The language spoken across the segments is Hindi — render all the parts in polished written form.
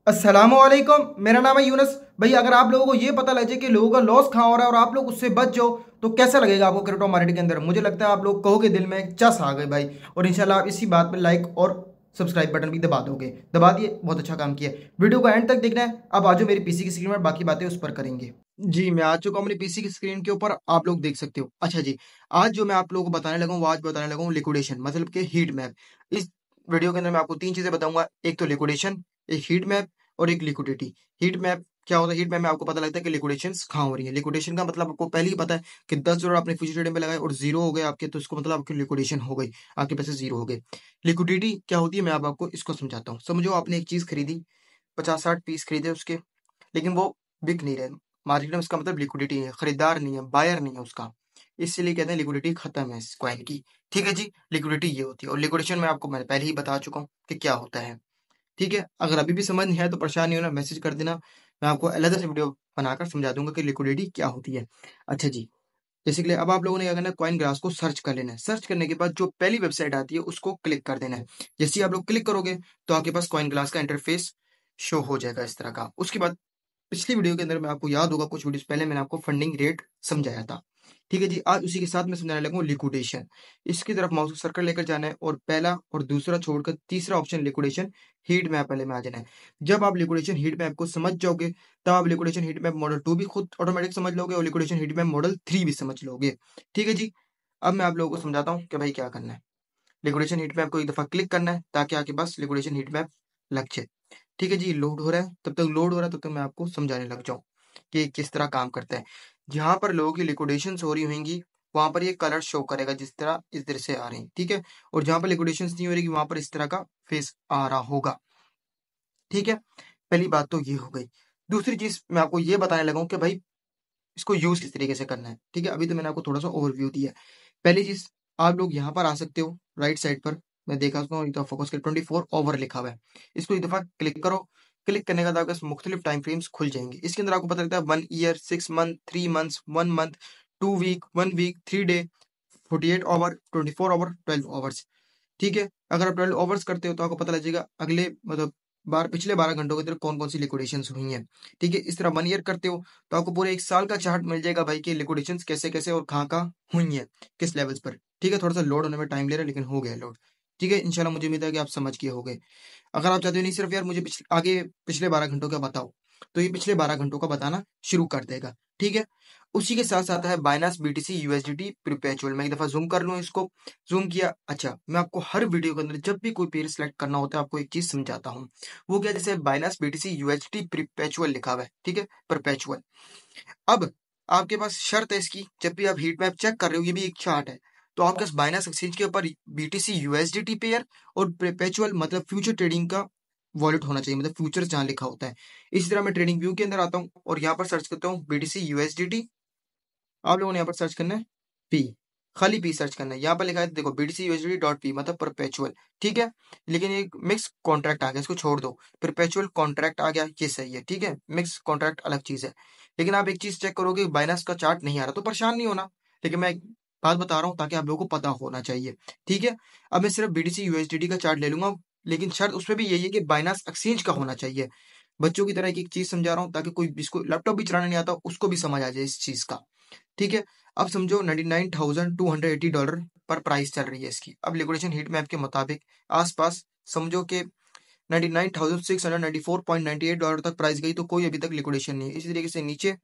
अस्सलामुअलैकुम, मेरा नाम है यूनस भाई। अगर आप लोगों को ये पता लग जाए कि लोगों का लॉस कहाँ हो रहा है और आप लोग उससे बच जाओ तो कैसा लगेगा आपको क्रिप्टो मार्केट के अंदर। मुझे लगता है आप लोग कहोगे दिल में एक चस आ गई भाई। और इंशाल्लाह आप इसी बात पे लाइक और सब्सक्राइब बटन भी दबा दोगे। दबा दिए, बहुत अच्छा काम किया। वीडियो को एंड तक देखना है। अब आ जाओ मेरी पीसी की स्क्रीन पर, बाकी बातें उस पर करेंगे। जी, मैं आ चुका हूँ अपनी पीसी की स्क्रीन के ऊपर, आप लोग देख सकते हो। अच्छा जी, आज जो मैं आप लोगों को बताने लगा हूँ, वो आज बताने लगा हूँ लिक्विडेशन मतलब कि हीट मैप। इस वीडियो के अंदर मैं आपको तीन चीजें बताऊंगा, एक तो लिक्विडेशन, एक हीट मैप और एक लिक्विडिटी। हीट मैप क्या होता है? हीट मैप में आपको पता लगता है कि लिक्विडेशंस कहाँ हो रही है। लिक्विडेशन का मतलब आपको पहले ही पता है कि 10 डॉलर आपने फ्यूचर ट्रेडिंग पे लगाए और जीरो हो गए आपके, तो इसको मतलब आपकी लिक्विडेशन हो गई, आपके पैसे जीरो हो गए। लिक्विडिटी क्या होती है, मैं अब आपको इसको समझाता हूँ। समझो आपने एक चीज खरीदी, 50-60 पीस खरीदे उसके, लेकिन वो बिक नहीं रहे मार्केट में। उसका मतलब लिक्विडिटी है, खरीदार नहीं है, बायर नहीं है उसका, इसलिए कहते हैं लिक्विडिटी खत्म है इस कॉइन की। ठीक है जी, लिक्विडिटी ये होती है। और लिक्विडेशन में आपको मैं पहले ही बता चुका हूँ कि क्या होता है। ठीक है, अगर अभी भी समझ नहीं आया तो परेशान नहीं होना, मैसेज कर देना, मैं आपको अलग से वीडियो बनाकर समझा दूंगा कि लिक्विडिटी क्या होती है। अच्छा जी, जैसे कि अब आप लोगों ने क्या करना है, कॉइन ग्रास को सर्च कर लेना है। सर्च करने के बाद जो पहली वेबसाइट आती है उसको क्लिक कर देना है। जैसे ही आप लोग क्लिक करोगे तो आपके पास कॉइन ग्लास का इंटरफेस शो हो जाएगा इस तरह का। उसके बाद पिछली वीडियो के अंदर मैं आपको याद होगा, कुछ वीडियोस पहले मैंने आपको फंडिंग रेट समझाया था। ठीक है जी, आज उसी के साथ मैं समझाने लगा हूँ लिक्विडेशन। इसकी तरफ माउस सर्कल लेकर जाना है और पहला और दूसरा छोड़कर तीसरा ऑप्शन लिक्विडेशन हीट मैप वाले में आ जाना है। जब आप लिक्विडेशन हीट मैप को समझ जाओगे तब आप लिक्विडेशन हीट मैप मॉडल 2 भी खुद ऑटोमेटिक समझ लोगे और लिक्विडेशन हीट मैप मॉडल 3 भी समझ लोगे। ठीक है जी, अब मैं आप लोगों को समझाता हूँ कि भाई क्या करना है। लिक्विडेशन हीट मैप को एक दफा क्लिक करना है ताकि आपके पास लिक्विडेशन हीट मैप लग जाए। ठीक है जी, लोड हो रहा है, तब तक लोड हो रहा है, तब तक मैं आपको समझाने लग जाऊँ कि किस तरह काम करता है। जहाँ पर लोगों की लिक्विडेशंस हो रही होंगी वहां पर ये कलर शो करेगा, जिस तरह इस तरह से आ रहे हैं। ठीक है, और जहां पर लिक्विडेशंस नहीं हो रही वहां पर इस तरह का फेस आ रहा होगा। ठीक है, पहली बात तो ये हो गई। दूसरी चीज मैं आपको ये बताने लगा हूँ कि भाई इसको यूज किस तरीके से करना है। ठीक है, अभी तो मैंने आपको थोड़ा सा ओवरव्यू दिया है। पहली चीज, आप लोग यहाँ पर आ सकते हो राइट साइड पर। मैं देखा उसको एक दफा फोकस कर, 24 ओवर लिखा हुआ है, इसको एक दफा क्लिक करो। क्लिक करने के बाद आपके मुख्तलिफ टाइम फ्रेम्स खुल जाएंगे। इसके अंदर आपको पता लगता है 1 year, 6 month, 3 months, 1 month, 2 week, 1 week, 3 day, 48 over, 24 over, 12 overs. ठीक है, अगर आप 12 ओवर्स करते हो तो आपको पता लग जाएगा अगले मतलब पिछले 12 घंटों के अंदर कौन कौन सी लिक्विडेशंस हुई हैं। ठीक है, इस तरह 1 ईयर करते हो तो आपको पूरे एक साल का चार्ट मिल जाएगा भाई कि लिक्विडेशंस कैसे कैसे और कहाँ कहाँ हुई हैं, किस लेवल्स पर। ठीक है, थोड़ा सा लोड होने में टाइम ले रहा है लेकिन हो गया लोड। ठीक है, इंशाल्लाह मुझे उम्मीद है कि आप समझ गए होंगे। अगर आप चाहते हो नहीं सिर्फ यार मुझे आगे पिछले 12 घंटों का बताओ, तो ये पिछले 12 घंटों का बताना शुरू कर देगा। ठीक है, उसी के साथ साथ है बाइनास बीटीसी यूएसडीटी परपेचुअल। मैं एक दफा जूम कर लूँ इसको। जूम किया। अच्छा, मैं आपको हर वीडियो के अंदर जब भी कोई पेयर सेलेक्ट करना होता है आपको एक चीज समझाता हूँ। वो क्या, जैसे बाइनास बीटीसी यूएसडीटी परपेचुअल लिखा हुआ है। ठीक है, परपेचुअल। अब आपके पास शर्त है इसकी, जब भी आप हीट मैप चेक कर रहे हो, ये भी एक चार्ट है, तो आपके पास बाइनास एक्सचेंज के ऊपर बीटीसी यूएसडीटी पेयर और परपेचुअल मतलब फ्यूचर ट्रेडिंग का वॉलेट होना चाहिए, मतलब फ्यूचर्स जहां लिखा होता है। इसी तरह मैं ट्रेडिंग व्यू के अंदर आता हूँ और यहाँ पर सर्च करता हूँ बीटीसी यूएसडीटी। आप लोगों ने यहाँ पर सर्च करना है पी, खाली पी सर्च करना है। यहाँ पर लिखा है देखो बीटीसी यूएसडी डॉट पी मतलब परपेचुअल। ठीक है, लेकिन एक मिक्स कॉन्ट्रैक्ट आ गया, इसको छोड़ दो। परपेचुअल कॉन्ट्रैक्ट आ गया, ये सही है। ठीक है, मिक्स कॉन्ट्रैक्ट अलग चीज है। लेकिन आप एक चीज चेक करोगे बाइनास का चार्ट नहीं आ रहा तो परेशान नहीं होना, लेकिन मैं एक बात बता रहा हूँ ताकि आप लोगों को पता होना चाहिए। ठीक है, अब मैं सिर्फ बीटीसी यूएसडीटी का चार्ट ले लूंगा, लेकिन शर्त उसमें भी यही है कि बाइनास एक्सचेंज का होना चाहिए। बच्चों की तरह एक एक चीज समझा रहा हूँ ताकि कोई जिसको लैपटॉप भी चलाना नहीं आता उसको भी समझ आ जाए इस चीज का। ठीक है, अब समझो 99,280 डॉलर पर प्राइस चल रही है इसकी। अब लिक्विडेशन हीट मैप के मुताबिक आसपास समझो कि 99,694.98 डॉलर तक प्राइस गई तो कोई अभी तक लिक्विडेशन नहीं है। इसी तरीके से नीचे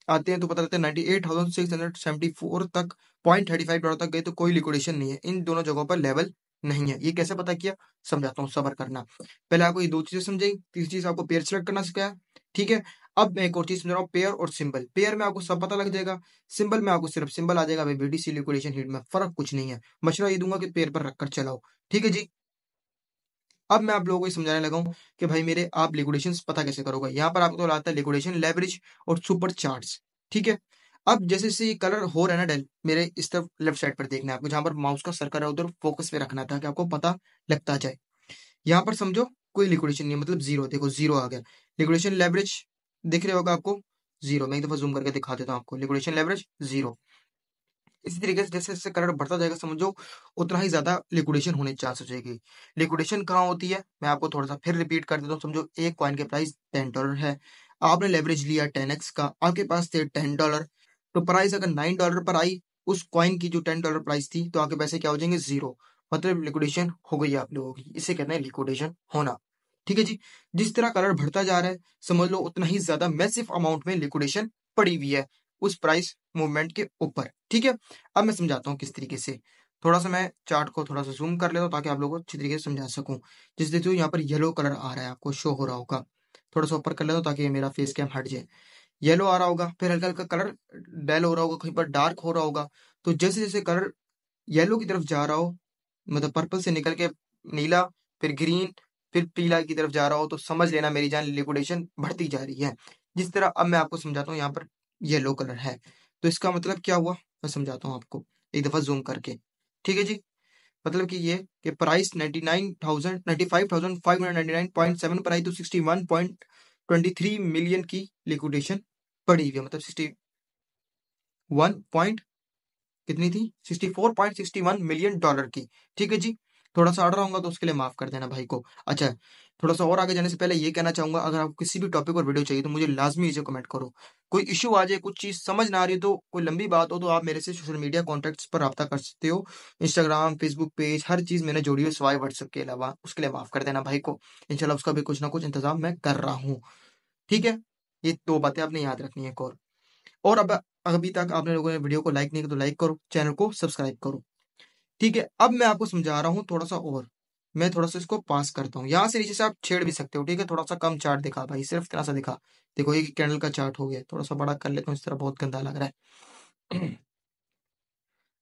आते हैं तो पता लगता है 98,674 तक 0.35 डॉलर तक गए तो कोई लिक्विडेशन नहीं है। इन दोनों जगहों पर लेवल नहीं है। ये कैसे पता किया, समझाता हूँ, सब्र करना। पहले आपको ये दो चीजें समझाई, तीसरी चीज आपको पेयर सेलेक्ट करना सिखाया। ठीक है, अब मैं एक और चीज समझ रहा हूँ, पेयर और सिंबल। पेयर में आपको सब पता लग जाएगा, सिंबल में आपको सिर्फ सिंबल आ जाएगा। भाई बीटीसी लिक्विडेशन हीट में फर्क कुछ नहीं है। मशवरा ये दूंगा कि पेयर पर रखकर चलाओ। ठीक है जी, अब मैं आप लोगों को ये समझाने लगा हूँ कि भाई मेरे आप लिक्विडेशंस पता कैसे करोगे। यहाँ पर आपको आता है लिक्विडेशन, लेवरेज और सुपर चार्ट्स। ठीक है, अब जैसे जैसे ये कलर हो रहा है ना डेल, मेरे इस तरफ लेफ्ट साइड पर देखना है आपको, जहां पर माउस का सर्कल है उधर फोकस पे रखना था कि आपको पता लगता जाए। यहाँ पर समझो कोई लिक्विडेशन नहीं है, मतलब जीरो। देखो जीरो आ गया। लिक्विडेशन लेवरेज दिख रहे होगा आपको, जीरो। मैं एक दफा जूम करके दिखा देता हूँ आपको, लिक्विडेशन लेवरेज जीरो। इसी तरीके से जैसे जैसे करंट बढ़ता जाएगा समझो उतना ही ज्यादा लिक्विडेशन होने चांस हो जाएगी। लिक्विडेशन कहाँ होती है मैं आपको थोड़ा सा फिर रिपीट कर देता हूँ। समझो एक कॉइन के प्राइस $10 है, आपने लेवरेज लिया 10x का, आपके पास थे $10, तो प्राइस अगर $9 पर आई उस कॉइन की जो $10 प्राइस थी तो आपके पैसे क्या हो जाएंगे, जीरो। मतलब लिक्विडेशन हो गई आप लोगों की, इसे कहते हैं लिक्विडेशन होना। ठीक है जी। जिस तरह कलर बढ़ता जा रहा है समझ लो उतना ही ज्यादा मैसिव अमाउंट में लिक्विडेशन पड़ी हुई है उस प्राइस मूवमेंट के ऊपर। ठीक है, अब मैं समझाता हूँ किस तरीके से। थोड़ा सा मैं चार्ट को थोड़ा सा जूम कर लेता हूँ ताकि आप लोगों को अच्छी तरीके से समझा सकूं। जिस देखते हो यहाँ पर येलो कलर आ रहा है, आपको शो हो रहा होगा। थोड़ा सा ऊपर कर लेता हूँ ताकि मेरा फेस कैम हट जाए। येलो आ रहा होगा, फिर हल्का हल्का कलर डल हो रहा होगा, कहीं पर डार्क हो रहा होगा। तो जैसे जैसे कलर येलो की तरफ जा रहा हो, मतलब पर्पल से निकल के नीला, फिर ग्रीन, फिर पीला की तरफ जा रहा हो, तो समझ लेना मेरी जान लिक्विडेशन बढ़ती जा रही है। जिस तरह अब मैं आपको समझाता हूँ, यहाँ पर येलो कलर है तो इसका मतलब क्या हुआ मैं समझाता हूँ आपको एक दफा जूम करके। ठीक है जी। मतलब कि ये कि प्राइस 95,599.7 पर आई तो 61.23 मिलियन की लिक्विडेशन पड़ी हुई है। मतलब 61 पॉइंट कितनी थी, $64.61 मिलियन की। ठीक है जी। थोड़ा सा अड़ रहा हूँ तो उसके लिए माफ कर देना भाई को। अच्छा, थोड़ा सा और आगे जाने से पहले ये कहना चाहूंगा, अगर आपको किसी भी टॉपिक और वीडियो चाहिए तो मुझे लाजमी इसे कमेंट करो। कोई इश्यू आ जाए, कुछ चीज समझ ना आ रही हो, तो कोई लंबी बात हो तो आप मेरे से सोशल मीडिया कॉन्टेक्ट्स पर रब्ता कर सकते हो। इंस्टाग्राम, फेसबुक पेज, हर चीज मैंने जोड़ी हुई सिवाय व्हाट्सएप के अलावा। उसके लिए माफ कर देना भाई को। इंशाल्लाह उसका भी कुछ ना कुछ इंतजाम मैं कर रहा हूँ। ठीक है, ये दो बातें आपने याद रखनी है। एक और अब अभी तक आपने लोगों ने वीडियो को लाइक नहीं किया तो लाइक करो, चैनल को सब्सक्राइब करो। ठीक है, अब मैं आपको समझा रहा हूँ थोड़ा सा और। मैं थोड़ा सा इसको पास करता हूँ, यहाँ से नीचे से आप छेड़ भी सकते हो। ठीक है, थोड़ा सा कम चार्ट दिखा भाई, सिर्फ इतना सा दिखा। देखो ये कैंडल का चार्ट हो गया, थोड़ा सा बड़ा कर लेता हूँ, इस तरह बहुत गंदा लग रहा है।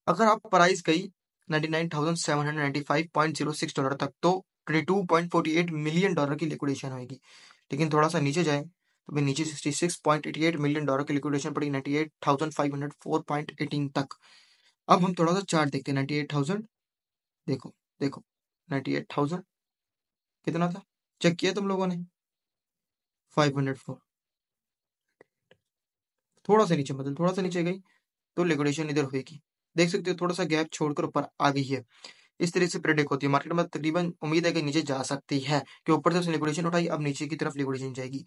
अगर आप प्राइस गई $99,795.06 तक तो $22.48 मिलियन की लिक्विडेशन होगी। लेकिन थोड़ा सा नीचे जाए तो फिर नीचे $66.88 मिलियन की लिक्विडेशन पड़ी 98,504.18 तक। अब हम थोड़ा सा चार्ट देखते हैं। 98,000, देखो देखो 98,000 कितना था, चेक किया तुम लोगों ने, 504। थोड़ा सा नीचे, मतलब थोड़ा सा नीचे गई तो लिक्विडेशन इधर होगी। देख सकते हो थोड़ा सा गैप छोड़कर ऊपर आ गई है। इस तरह से प्रेडिक्ट होती है मार्केट में। तकरीबन उम्मीद है कि नीचे जा सकती है, कि ऊपर से उसने लिक्विडेशन उठाई, अब नीचे की तरफ लिक्विडेशन जाएगी।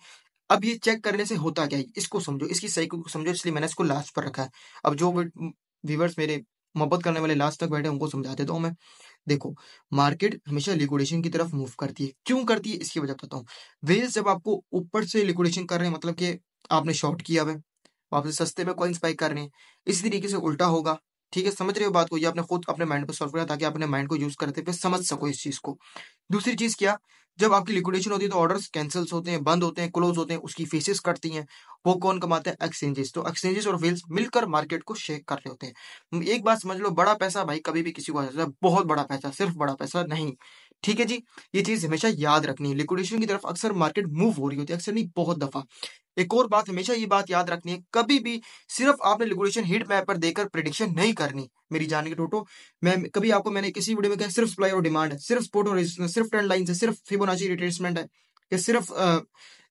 अब ये चेक करने से होता क्या है इसको समझो, इसकी साइकिल को समझो, इसलिए मैंने इसको लास्ट पर रखा है। अब जो व्यूवर्स मेरे मोहब्बत करने वाले लास्ट तक बैठे उनको समझा देता हूँ मैं। देखो, मार्केट हमेशा लिक्विडेशन की तरफ मूव करती है। क्यों करती है इसकी वजह बताता हूँ। वेल्स जब आपको ऊपर से लिक्विडेशन कर रहे हैं, मतलब कि आपने शॉर्ट किया हुआ है, आपसे सस्ते में कॉइन्स बाई कर रहे हैं, इसी तरीके से उल्टा होगा। ठीक है, समझ रहे हो बात को, ये आपने खुद अपने माइंड पर सॉल्व किया ताकि आप अपने माइंड को यूज करते हुए समझ सको इस चीज को। दूसरी चीज क्या, जब आपकी लिक्विडेशन होती है तो ऑर्डर्स कैंसिल्स होते हैं, बंद होते हैं, क्लोज होते हैं, उसकी फेसेस कटती हैं। वो कौन कमाते हैं, एक्सचेंजेस। तो एक्सचेंजेस और व्हील्स मिलकर मार्केट को शेक कर रहे होते हैं। एक बात समझ लो, बड़ा पैसा भाई कभी भी किसी को आ सकता है, बहुत बड़ा पैसा, सिर्फ बड़ा पैसा नहीं। ठीक है जी, ये चीज हमेशा याद रखनी है। लिक्विडेशन की तरफ अक्सर मार्केट मूव हो रही होती है, अक्सर नहीं बहुत दफा। एक और बात, हमेशा ये बात याद रखनी है, कभी भी सिर्फ आपने लिक्विडेशन हीट मैप पर देकर प्रेडिक्शन नहीं करनी मेरी जान के टोटो। मैं कभी आपको मैंने किसी वीडियो में कहा सिर्फ सप्लाई और डिमांड है, सिर्फ सपोर्ट और रेजिस्टेंस, सिर्फ ट्रेंड लाइन है, सिर्फ फिबोनाची रिट्रेसमेंट है, कि सिर्फ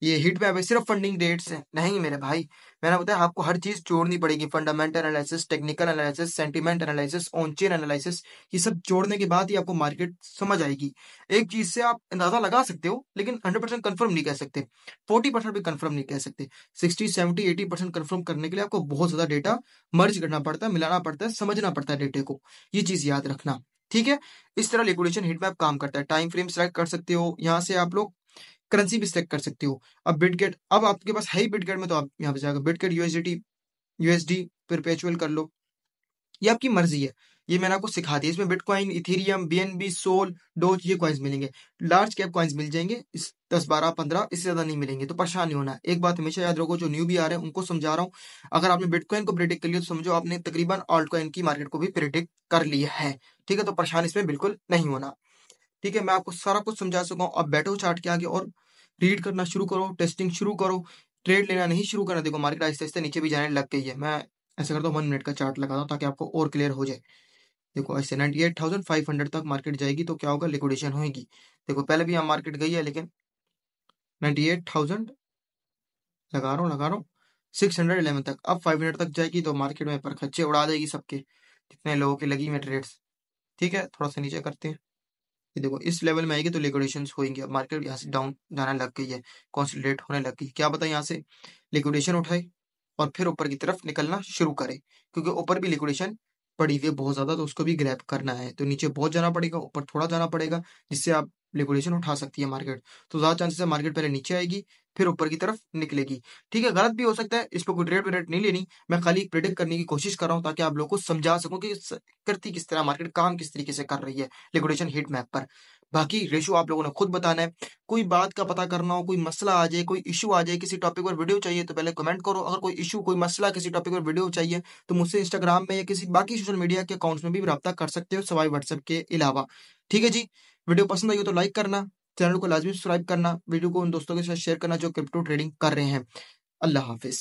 ये हीट मैप है, सिर्फ फंडिंग रेट्स है, नहीं मेरे भाई। मैंने बताया आपको हर चीज जोड़नी पड़ेगी। Fundamental analysis, technical analysis, sentiment analysis, on chain analysis, ये सब जोड़ने के बाद ही आपको मार्केट समझ आएगी। एक चीज से आप अंदाजा लगा सकते हो लेकिन 100% कंफर्म नहीं कह सकते, 40% भी कंफर्म नहीं कह सकते। 60, 70, 80% कंफर्म करने के लिए आपको बहुत ज्यादा डेटा मर्ज करना पड़ता है, मिलाना पड़ता है, समझना पड़ता है डेटे को। ये चीज याद रखना। ठीक है, इस तरह लिक्विडेशन हीट मैप काम करता है। टाइम फ्रेम सेलेक्ट कर सकते हो, यहाँ से आप लोग करेंसी भी सिलेक्ट कर सकते हो। अब बिटगेट, अब आपके पास है ही बिटगेट में तो आप यहाँ पे जाकर बिटगेट यूएसडीटी, यूएसडी परपेचुअल कर लो, ये आपकी मर्जी है। ये मैंने आपको सिखा दिया। इसमें Bitcoin, Ethereum, BNB, Sol, Doge, ये कॉइन्स मिलेंगे। लार्ज कैप कॉइन्स मिल जाएंगे, इस 10, 12, 15, इससे ज्यादा नहीं मिलेंगे, तो परेशान नहीं होना। एक बात हमेशा याद रखो, जो न्यू भी आ रहे हैं उनको समझा रहा हूँ, अगर आपने बिटकॉइन को प्रेडिक्ट कर लिया तो समझो आपने तकरीबन ऑल्ट कॉइन की मार्केट को भी प्रेडिक्ट कर लिया है। ठीक है, तो परेशान इसमें बिल्कुल नहीं होना। ठीक है, मैं आपको सारा कुछ समझा सका हूँ। अब बैठो चार्ट के आगे और रीड करना शुरू करो, टेस्टिंग शुरू करो, ट्रेड लेना नहीं शुरू करना। देखो मार्केट आहिस्ते आहिस्ते नीचे भी जाने लग गई है। मैं ऐसा करता हूँ 1 मिनट का चार्ट लगाता हूँ ताकि आपको और क्लियर हो जाए। देखो ऐसे 98,500 तक मार्केट जाएगी तो क्या होगा, लिक्विडेशन होगी। देखो पहले भी यहाँ मार्केट गई है लेकिन 98,000 लगा रहा हूँ 611 तक, अब 500 तक जाएगी तो मार्केट में पर खच्चे उड़ा देगी सबके। जितने लोगों की लगी हुई ट्रेड्स। ठीक है, थोड़ा सा नीचे करते हैं। ये देखो इस लेवल में आएगी तो लिक्विडेशन होंगे। अब मार्केट यहाँ से डाउन जाना लग गई है, कंसोलिडेट होने लग गई। क्या पता यहाँ से लिक्विडेशन उठाए और फिर ऊपर की तरफ निकलना शुरू करे, क्योंकि ऊपर भी लिक्विडेशन पड़ी हुई है बहुत ज्यादा, तो उसको भी ग्रैब करना है। तो नीचे बहुत जाना पड़ेगा, ऊपर थोड़ा जाना पड़ेगा, जिससे आप लिक्विडेशन उठा सकती है मार्केट। तो ज्यादा चांसेस है मार्केट पहले नीचे आएगी फिर ऊपर की तरफ निकलेगी। ठीक है, गलत भी हो सकता है, इस पर कोई ट्रेड व्रेड नहीं लेनी। मैं खाली प्रिडिक्ट करने की कोशिश कर रहा हूँ ताकि आप लोगों को समझा सकूं कि करती किस तरह मार्केट, काम किस तरीके से कर रही है लिक्विडेशन हीट मैप पर। बाकी रेशियो आप लोगों ने खुद बताना है। कोई बात का पता करना हो, कोई मसला आ जाए, कोई इशू आ जाए, किसी टॉपिक पर वीडियो चाहिए तो पहले कमेंट करो। अगर कोई इशू, कोई मसला, किसी टॉपिक पर वीडियो चाहिए तो मुझसे इंस्टाग्राम में या किसी बाकी सोशल मीडिया के अकाउंट्स में भी रब्ता कर सकते हो, सवाई व्हाट्सएप के अलावा। ठीक है जी, वीडियो पसंद आई हो तो लाइक करना, चैनल को लाजमी सब्सक्राइब करना, वीडियो को उन दोस्तों के साथ शेयर करना जो क्रिप्टो ट्रेडिंग कर रहे हैं। अल्लाह हाफिज।